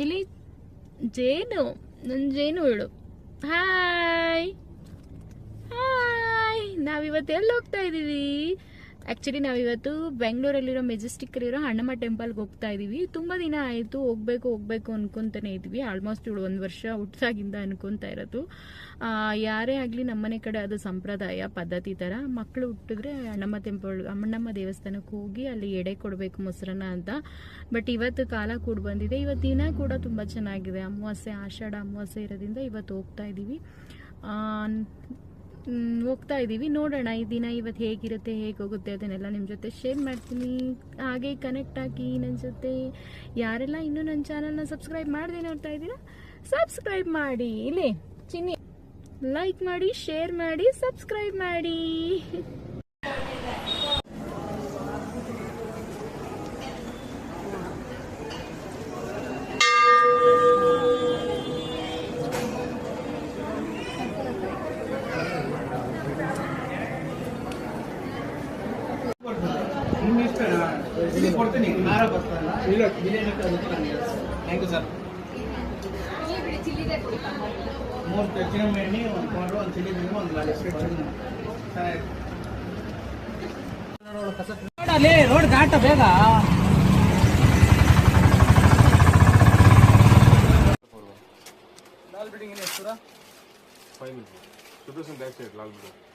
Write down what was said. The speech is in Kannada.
ಇಲ್ಲಿ ಜೇನು, ನನ್ನ ಜೇನು ಹೇಳು. Hi hi. ನಾವಿವತ್ತು ಎಲ್ಲಿ ಹೋಗ್ತಾ ಇದ್ದೀವಿ? ಆ್ಯಕ್ಚುಲಿ ನಾವಿವತ್ತು ಬೆಂಗಳೂರಲ್ಲಿರೋ ಮೆಜೆಸ್ಟಿಕ್ಕಲ್ಲಿರೋ ಹಣ್ಣಮ್ಮ ಟೆಂಪಲ್ಗೆ ಹೋಗ್ತಾ ಇದ್ದೀವಿ. ತುಂಬ ದಿನ ಆಯಿತು ಹೋಗ್ಬೇಕು ಅನ್ಕೊತಾನೆ ಇದ್ವಿ. ಆಲ್ಮೋಸ್ಟ್ 1 ವರ್ಷ ಹುಟ್ಟಾಗಿಂದ ಅನ್ಕೊತಾ ಇರೋದು. ಯಾರೇ ಆಗಲಿ ನಮ್ಮನೆ ಕಡೆ ಅದು ಸಂಪ್ರದಾಯ ಪದ್ಧತಿ ಥರ, ಮಕ್ಕಳು ಹುಟ್ಟಿದ್ರೆ ಅಣ್ಣಮ್ಮ ದೇವಸ್ಥಾನಕ್ಕೆ ಹೋಗಿ ಅಲ್ಲಿ ಎಡೆ ಕೊಡಬೇಕು ಮೊಸರನ್ನ ಅಂತ. ಬಟ್ ಇವತ್ತು ಕಾಲ ಕೂಡ ಬಂದಿದೆ. ಇವತ್ತು ದಿನ ಕೂಡ ತುಂಬ ಚೆನ್ನಾಗಿದೆ. ಅಮಾವಾಸ್ಯೆ, ಆಷಾಢ ಅಮಾವಾಸ್ಯೆ ಇರೋದ್ರಿಂದ ಇವತ್ತು ಹೋಗ್ತಾ ಇದ್ದೀವಿ. ನೋಡೋಣ ಈ ದಿನ ಇವತ್ತು ಹೇಗಿರುತ್ತೆ, ಹೇಗೆ ಹೋಗುತ್ತೆ ಅದನ್ನೆಲ್ಲ ನಿಮ್ಮ ಜೊತೆ ಶೇರ್ ಮಾಡ್ತೀನಿ. ಹಾಗೆ ಕನೆಕ್ಟ್ ಆಗಿ ನನ್ನ ಜೊತೆ. ಯಾರೆಲ್ಲ ಇನ್ನೂ ನನ್ನ ಚಾನಲ್ನ ಸಬ್ಸ್ಕ್ರೈಬ್ ಮಾಡದೆ ನೋಡ್ತಾ ಇದ್ದೀರಾ, ಸಬ್ಸ್ಕ್ರೈಬ್ ಮಾಡಿ. ಇಲ್ಲಿ ಚಿನ್ನಿ ಲೈಕ್ ಮಾಡಿ, ಶೇರ್ ಮಾಡಿ, ಸಬ್ಸ್ಕ್ರೈಬ್ ಮಾಡಿ. ಕೊಡ್ತೀನಿ. Thank you sir. 3 ತೆಚ್ಚಿನ ಎಣ್ಣೆ, 1 ಪೌಡ್ರು, 1 ಚಿಲ್ಲಿ ಬಿಡಿ, 1 ನೋಡಲ್ಲಿ ರೋಡ್ ದಾಟ ಬೇಗ. लाल बिल्डिंग है पूरा 5 मिनट सुदर्शन बैक साइड लाल बिल्डिंग